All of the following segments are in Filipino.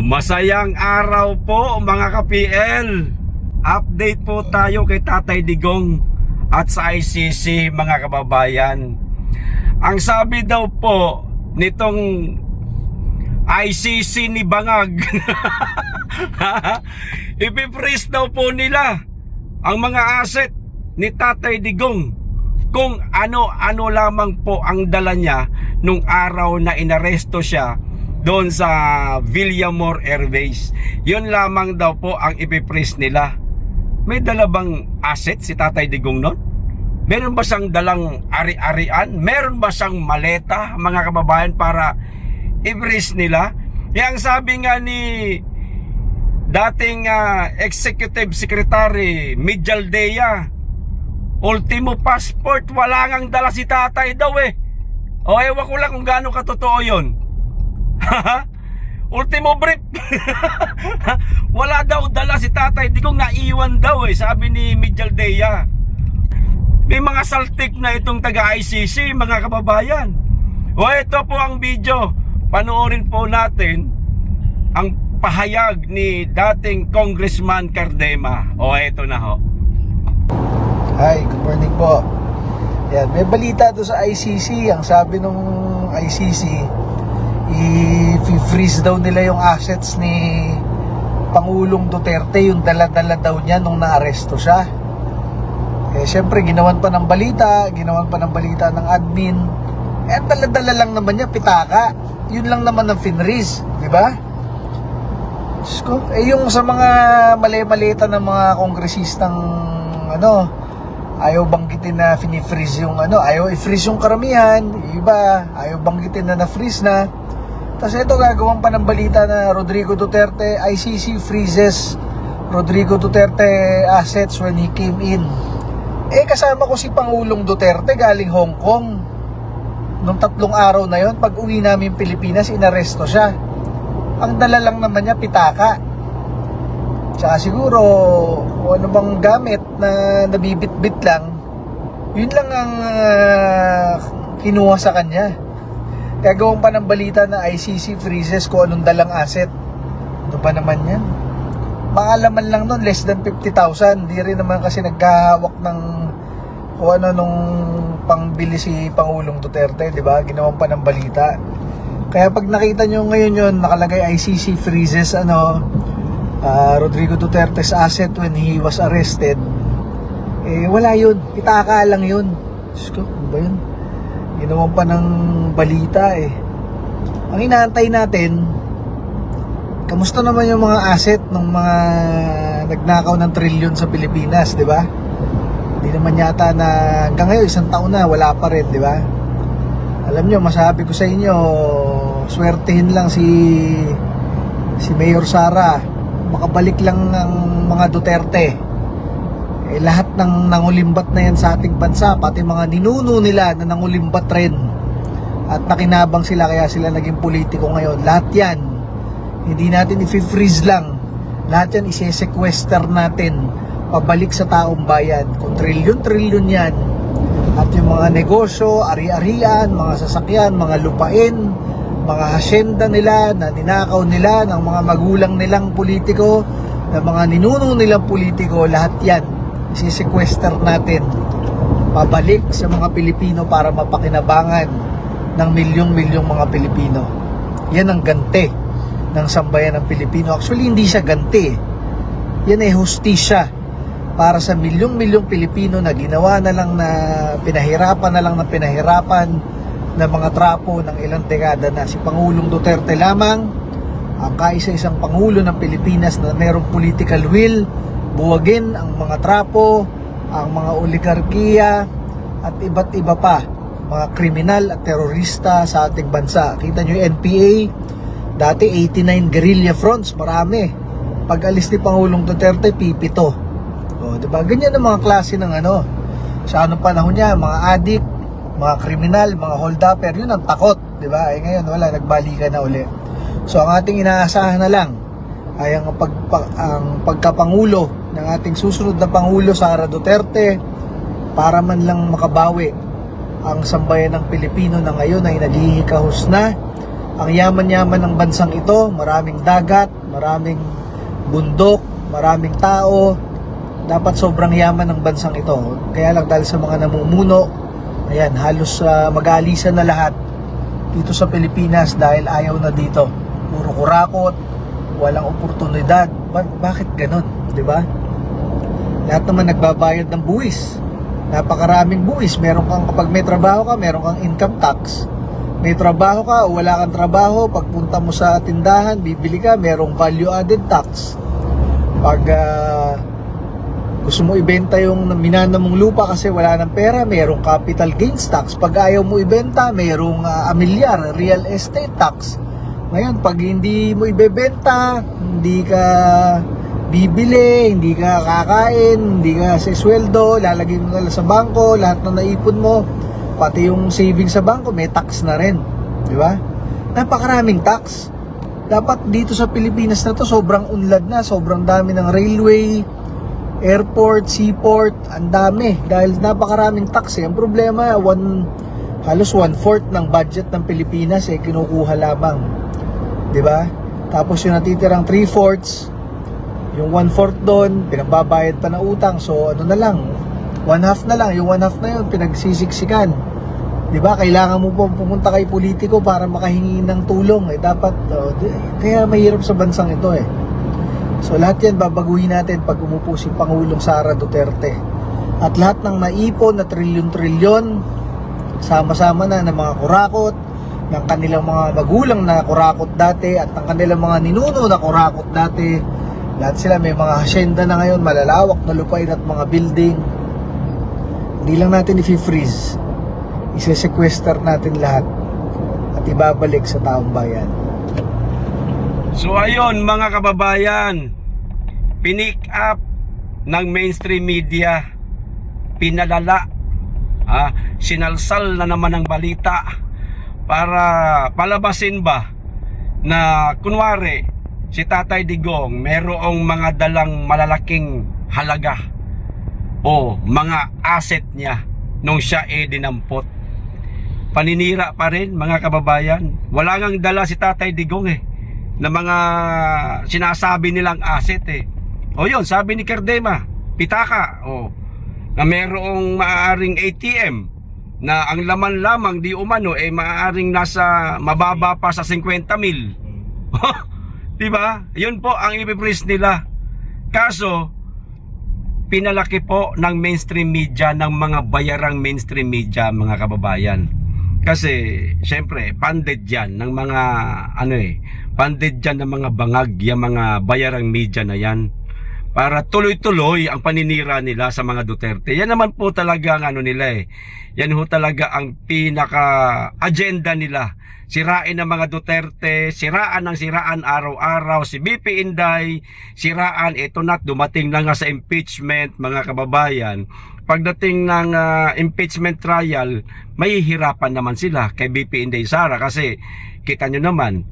Masayang araw po mga ka-PL. Update po tayo kay Tatay Digong at sa ICC mga kababayan. Ang sabi daw po nitong ICC ni Bangag ipiprease daw po nila ang mga asset ni Tatay Digong kung ano-ano lamang po ang dala niya nung araw na inaresto siya doon sa Villamor Airways. Yun lamang daw po ang ipiprease nila. May dala bang asset si Tatay Digong nun? Meron ba siyang dalang ari-arian? Meron ba siyang maleta mga kababayan para i-prease nila? Yang sabi nga ni dating Executive Secretary Mijaldea, ultimo passport, wala ngang dala si tatay daw eh. O ewan ko lang kung gaano katotoo yun. Ultimo brief. Wala daw dala si Tatay Digong, naiwan daw eh, sabi ni Mijaldea. May mga saltik na itong taga-ICC mga kababayan. O ito po ang video. Panoorin po natin ang pahayag ni dating Congressman Cardema. O ito na ho. Hi, good morning po. Yan, may balita doon sa ICC. Ang sabi nung ICC, i-freeze daw nila yung assets ni Pangulong Duterte, yung dala-dala daw niya nung naaresto siya. Eh syempre ginawan pa ng balita ng admin. Eh dala-dala lang naman niya, pitaka. Yun lang naman ang finreeze, di ba? Eh yung sa mga mali-malita ng mga kongresistang ayaw banggitin na finifreeze yung ayaw i-freeze yung karamihan, iba ayaw banggitin na na-freeze na. Tapos ito gagawin pa ng balita na Rodrigo Duterte, ICC freezes Rodrigo Duterte assets when he came in. Eh kasama ko si Pangulong Duterte galing Hong Kong. Nung 3 araw na yon, pag uwi namin Pilipinas, inaresto siya. Ang dala lang naman niya, pitaka. Tsaka siguro kung ano bang gamit na nabibit-bit lang, yun lang ang kinuha sa kanya. Gagawin pa ng balita na ICC freezes kung anong dalang asset. Ano ba naman yan? Maalaman lang nun, less than 50,000. Di rin naman kasi nagkahawak ng kung ano nung pangbili si Pangulong Duterte, di ba? Ginawan pa ng balita. Kaya pag nakita nyo ngayon yun, nakalagay ICC freezes Rodrigo Duterte's asset when he was arrested. Eh wala yun, pitaka lang yun. Diyos ko, ano ba yun? Ginawan pa ng balita eh. Ang inaantay natin, kamusta naman yung mga asset ng mga nagnakaw ng trilyon sa Pilipinas, di ba? Hindi naman yata na hanggang ngayon, 1 taon na, wala pa rin, di ba? Alam nyo, masabi ko sa inyo, swertihin lang si Mayor Sara, makabalik lang ng mga Duterte. Eh, lahat ng nangulimbat na yan sa ating bansa, pati mga ninuno nila na nangulimbat rin at nakinabang sila kaya sila naging politiko ngayon, lahat yan hindi natin i-freeze lang, lahat yan isi-sequester natin pabalik sa taong bayan. Kung trilyon yan, at yung mga negosyo, ari-arian, mga sasakyan, mga lupain, mga hasyenda nila na ninakaw nila ng mga magulang nilang politiko, ng mga ninuno nilang politiko, lahat yan isi-sequester natin pabalik sa mga Pilipino para mapakinabangan ng milyong-milyong mga Pilipino. Yan ang ganti ng sambayan ng Pilipino. Actually hindi siya ganti, yan ay hustisya para sa milyong-milyong Pilipino na ginawa na lang na pinahirapan ng mga trapo ng ilang dekada na. Si Pangulong Duterte lamang ang kaisa-isang Pangulo ng Pilipinas na mayroong political will buwagin ang mga trapo, ang mga oligarkiya at iba't iba pa, mga kriminal at terorista sa ating bansa. Kita nyo yung NPA, dati 89 guerrilla fronts, marami. Pag alis ni Pangulong Duterte, pipito. O, diba? Ganyan ang mga klase ng sa anong panahon niya, mga adik, mga kriminal, mga hold-upper, yun ang takot, diba? Eh ngayon, wala, nagbalikan na uli. So, ang ating inaasahan na lang ay ang pagkapangulo ng ating susunod na Pangulo, Sara Duterte, para man lang makabawi ang sambayan ng Pilipino na ngayon ay naghihikahos na Ang yaman-yaman ng bansang ito, maraming dagat, maraming bundok, maraming tao. Dapat sobrang yaman ng bansang ito. Kaya lang dahil sa mga namumuno, ayan, halos mag-aalisan na lahat dito sa Pilipinas dahil ayaw na dito. Puro kurakot, walang oportunidad. Bakit ganun? Diba? Lahat naman nagbabayad ng buwis. Napakaraming buwis. Meron kang, kapag may trabaho ka, meron kang income tax. May trabaho ka o wala kang trabaho, pagpunta mo sa tindahan, bibili ka, merong value added tax. Pag gusto mo ibenta yung minana mong lupa kasi wala ng pera, merong capital gains tax. Pag ayaw mo ibenta, merong amilyar, real estate tax. Ngayon, pag hindi mo ibebenta, hindi ka bibili, hindi ka kakain, hindi ka sa sweldo, lalagay mo na sa bangko, lahat na naipon mo, pati yung savings sa bangko, may tax na rin. Di ba? Napakaraming tax. Dapat dito sa Pilipinas na to, sobrang unlad na, sobrang dami ng railway, airport, seaport, ang dami. Dahil napakaraming tax eh. Ang problema, halos 1/4 ng budget ng Pilipinas eh, kinukuha lamang. Di ba? Tapos yung natitirang 3/4, yung 1/4 doon, pinagbabayad pa ng utang. So ano na lang, 1/2 na lang. Yung 1/2 na yun, pinagsisiksikan. Diba? Kailangan mo po pumunta kay politiko para makahingi ng tulong. Eh, dapat, kaya mahirap sa bansang ito eh. So lahat yan babaguhin natin pag umupo si Pangulong Sara Duterte. At lahat ng naipon na trilyon-trilyon, sama-sama na ng mga kurakot, ng kanilang mga magulang na kurakot dati, at ng kanilang mga ninuno na kurakot dati. Lahat sila may mga hacienda na ngayon, malalawak na lupain at mga building. Hindi lang natin i-freeze, isi-sequester natin lahat at ibabalik sa taong bayan. So ayun mga kababayan, pinick up ng mainstream media, pinalala, sinalsal na naman ang balita para palabasin ba na kunwari si Tatay Digong merong mga dalang malalaking halaga o mga asset niya nung siya dinampot. Paninira pa rin mga kababayan. Wala ngang dala si Tatay Digong na mga sinasabi nilang asset O yun, sabi ni Cardema, pitaka, na merong maaaring ATM na ang laman lamang di umano maaaring nasa mababa pa sa 50 mil. Diba? Yun po ang ipipress nila. Kaso pinalaki po ng mainstream media, ng mga bayarang mainstream media mga kababayan. Kasi syempre funded yan ng mga funded yan ng mga bangag, yung mga bayarang media na yan, para tuloy-tuloy ang paninira nila sa mga Duterte. Yan naman po talaga ang nila yan ho talaga ang pinaka-agenda nila. Sirain ang mga Duterte, siraan araw-araw si BP Inday, siraan ito na dumating na nga sa impeachment mga kababayan. Pagdating ng impeachment trial, mahihirapan naman sila kay BP Inday Sara kasi kita nyo naman,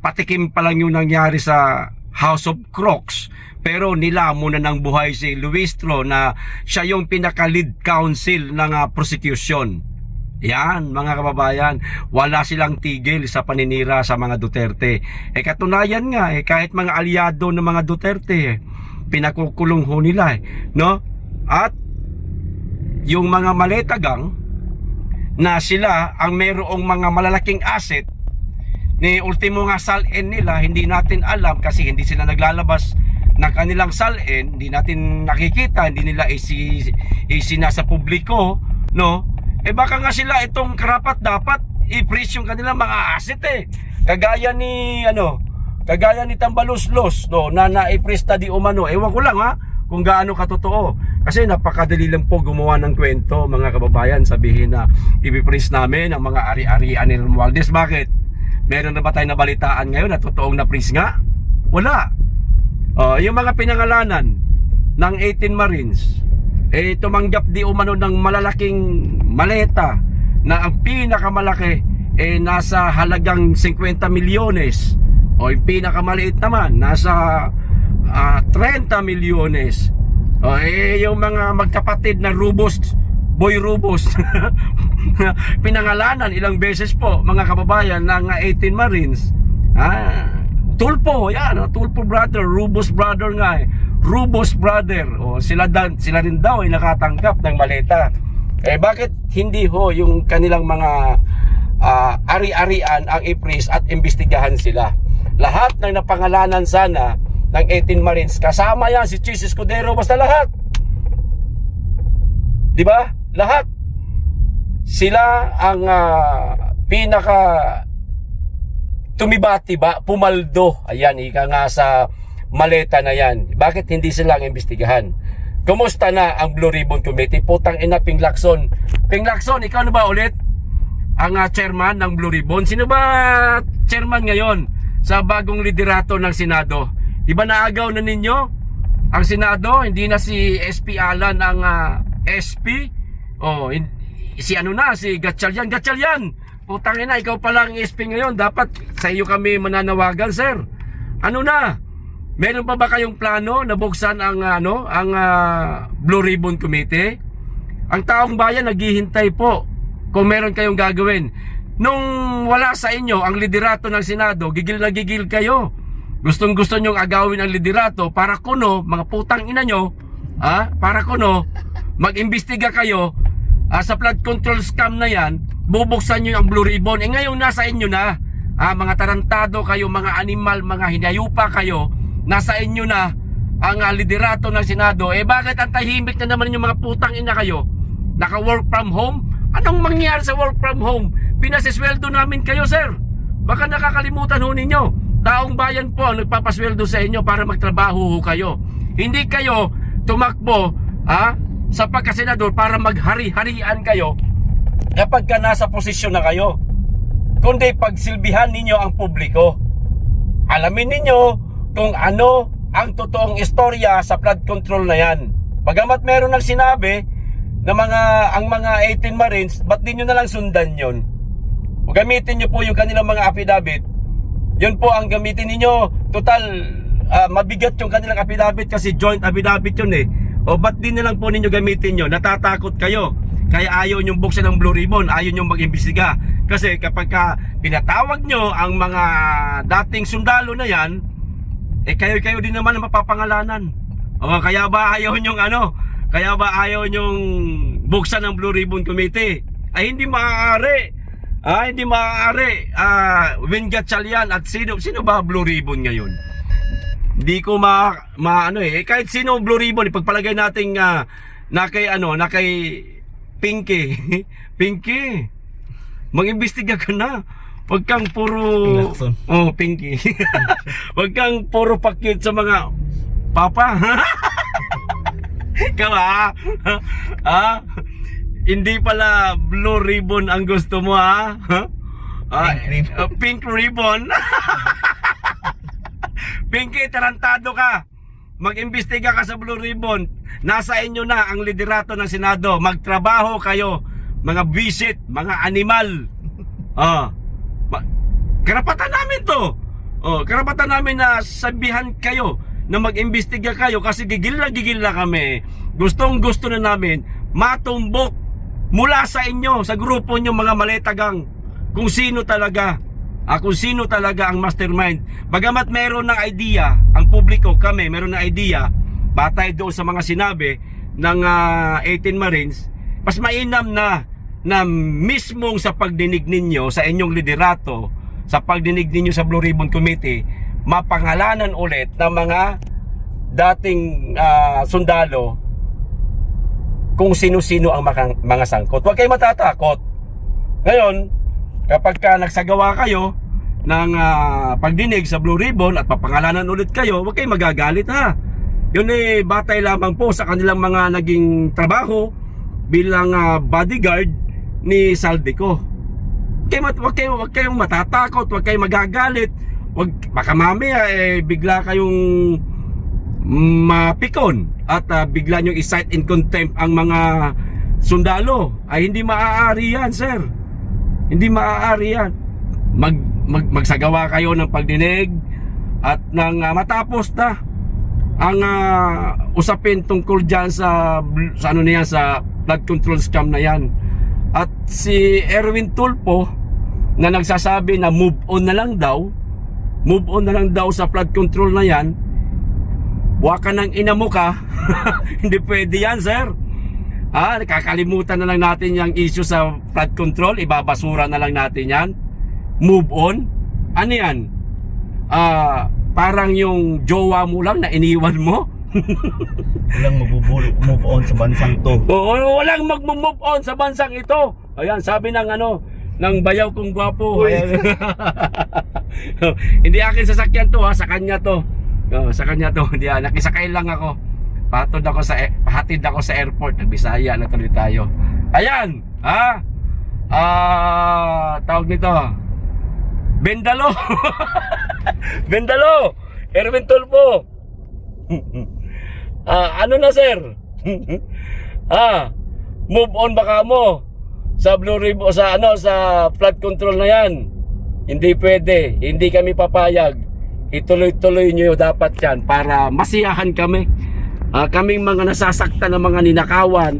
patikim pa lang yung nangyari sa House of Crocs. Pero nilamon na ng buhay si Luistro na siya yung pinaka-lead counsel ng prosecution. Yan mga kababayan, wala silang tigil sa paninira sa mga Duterte. Katunayan nga kahit mga aliado ng mga Duterte pinakukulong ho nila no? At yung mga maletagang na sila ang mayroong mga malalaking asset ni ultimo nga salin nila, hindi natin alam kasi hindi sila naglalabas ng kanilang salin, hindi natin nakikita, hindi nila isinasa publiko, no? Baka nga sila itong karapat dapat i-freeze yung kanilang mga asset kagaya ni Tambaluslos, no, na na-freeze ta di umano. Ewan ko lang kung gaano katotoo. Kasi napakadali lang po gumawa ng kwento mga kababayan, sabihin na i-freeze namin ang mga ari-arian ni Romualdez. Bakit? Meron na ba tayo nabalitaan ngayon na totoong na-freeze nga? Wala. Yung mga pinangalanan ng 18 Marines, tumanggap di umano ng malalaking maleta na ang pinakamalaki nasa halagang 50 milyones. O yung pinakamaliit naman nasa 30 milyones. Yung mga magkapatid na Rubos, Boy Rubos pinangalanan ilang beses po, mga kababayan, ng 18 Marines. Tulpo, yan, Tulpo brother, Rubos brother nga eh. Rubos brother, sila rin daw ay nakatanggap ng maleta. Bakit hindi ho yung kanilang mga ari-arian ang i-freeze at imbestigahan sila? Lahat ng napangalanan sana ng 18 Marines, kasama yan si Chis Escudero, basta lahat. Di ba? Lahat. Sila ang pinaka tumiba-tiba, pumaldo. Ayan, ika nga sa maleta na yan. Bakit hindi sila ang imbestigahan? Kumusta na ang Blue Ribbon Committee? Putang ina, Ping Lacson. Ping Lacson, ikaw na ba ulit ang chairman ng Blue Ribbon? Sino ba chairman ngayon sa bagong liderato ng Senado? Di ba naagaw na ninyo ang Senado? Hindi na si SP Alan ang SP? Si Gatchalian. Gatchalian! Putang ina, ikaw pala ang SP ngayon. Dapat sa iyo kami mananawagan, sir. Ano na? Meron pa ba kayong plano na buksan ang Blue Ribbon Committee? Ang taong bayan naghihintay po kung meron kayong gagawin. Nung wala sa inyo ang liderato ng Senado, gigil na gigil kayo. Gustong-gusto nyong agawin ang liderato para kuno, mga putang ina nyo, para kuno, mag-imbestiga kayo sa flood control scam na yan, bubuksan nyo ang Blue Ribbon. Ngayon nasa inyo na, mga tarantado kayo, mga animal, mga hinayupa kayo, nasa inyo na ang liderato ng Senado. Bakit ang tahimik na naman yung mga putang ina kayo? Naka-work from home? Anong mangyari sa work from home? Pinasisweldo namin kayo, sir. Baka nakakalimutan ho ninyo. Taong bayan po ang nagpapasweldo sa inyo para magtrabaho ho kayo. Hindi kayo tumakbo sa pagkasenador para maghari-harian kayo kapag ka nasa posisyon na kayo. Kundi pagsilbihan ninyo ang publiko. Alamin ninyo kung ano ang totoong istorya sa flood control na yan. Bagamat meron ng sinabi na ang mga 18 Marines, ba't di nyo na lang sundan yun? O gamitin nyo po yung kanilang mga affidavit. Yun po ang gamitin ninyo. Total, mabigat yung kanilang affidavit kasi joint affidavit yun eh. O ba't di na lang po ninyo gamitin yun? Natatakot kayo. Kaya ayaw nyong buksan ng Blue Ribbon, ayaw nyong mag-imbestiga. Kasi kapag pinatawag nyo ang mga dating sundalo na yan, kayo din naman ang mapapangalanan. Kaya ba ayaw nyong Kaya ba ayaw nyong buksan ng Blue Ribbon Committee? Ay hindi maaari. Hindi maaari. Win Gatchalian at sino ba Blue Ribbon ngayon? Hindi ko kahit sino Blue Ribbon, ipagpalagay natin na kay Pinky. Pinky, mag-imbestiga ka na. Huwag kang puro Pinky. Huwag kang puro pakyut sa mga papa. Ikaw hindi pala Blue Ribbon ang gusto mo Pink Ribbon. Pinky, tarantado ka. Mag-imbestiga ka sa Blue Ribbon. Nasa inyo na ang liderato ng Senado. Magtrabaho kayo, mga visit, mga animal. Karapatan namin to. Karapatan namin na sabihan kayo na mag-imbestiga kayo kasi gigil na kami. Gustong-gusto na namin matumbok mula sa inyo, sa grupo nyo mga maletagang kung sino talaga ang mastermind. Bagamat meron ng idea, ang publiko, kami, meron ng idea, batay doon sa mga sinabi ng 18 Marines, mas mainam na mismong sa pagdinig ninyo, sa inyong liderato, sa pagdinig ninyo sa Blue Ribbon Committee, mapangalanan ulit ng mga dating sundalo kung sino-sino ang mga sangkot. Huwag kayo matatakot. Ngayon, kapag nagsagawa kayo ng pagdinig sa Blue Ribbon at papangalanan ulit kayo, huwag kayo magagalit Yun batay lamang po sa kanilang mga naging trabaho bilang bodyguard ni Saldico. Huwag kayong matatakot, huwag kayong magagalit. Baka mamaya bigla kayong mapikon at bigla nyong i-cite in contempt ang mga sundalo. Ay hindi maaari yan, sir. Hindi maaari yan. Magsagawa kayo ng pagdinig at nang matapos na ang usapin tungkol dyan sa flood control scam na yan, At si Erwin Tulfo na nagsasabi na move on na lang daw sa flood control na yan, waka ng ina mo ka. Hindi pwede yan, sir. Nakakalimutan na lang natin yung issue sa flood control, ibabasura na lang natin yan. Move on? Ano yan? Parang yung jowa mo lang na iniwan mo. Walang move on sa bansang to. Oo, walang mag-move on sa bansang ito. Ayan, sabi ng ng bayaw kong gwapo. Ayan. Hindi akin sasakyan to, sa kanya to. Sa kanya to. Hindi, nakisakay lang ako. Pahatid ako sa airport. Nagbisaya na tuloy tayo. Ayan, tawag nito. Bendalo. Bendalo. Erwin Tulfo. Ano na, sir? Move on baka mo sa Blue Ribbon, sa flood control na yan. Hindi pwede, hindi kami papayag. Ituloy-tuloy nyo dapat yan para masiyahan kami. Kaming mga nasasaktan ng mga ninakawan,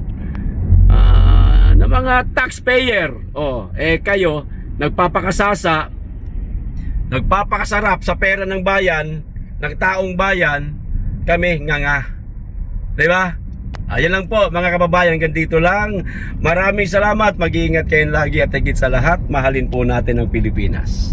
ng mga taxpayer. Kayo nagpapakasarap sa pera ng bayan, ng taong bayan. Kami nga. Diba? Ayan lang po mga kababayan, hanggang dito lang. Maraming salamat, mag-iingat kayo lagi at higit sa lahat, mahalin po natin ang Pilipinas.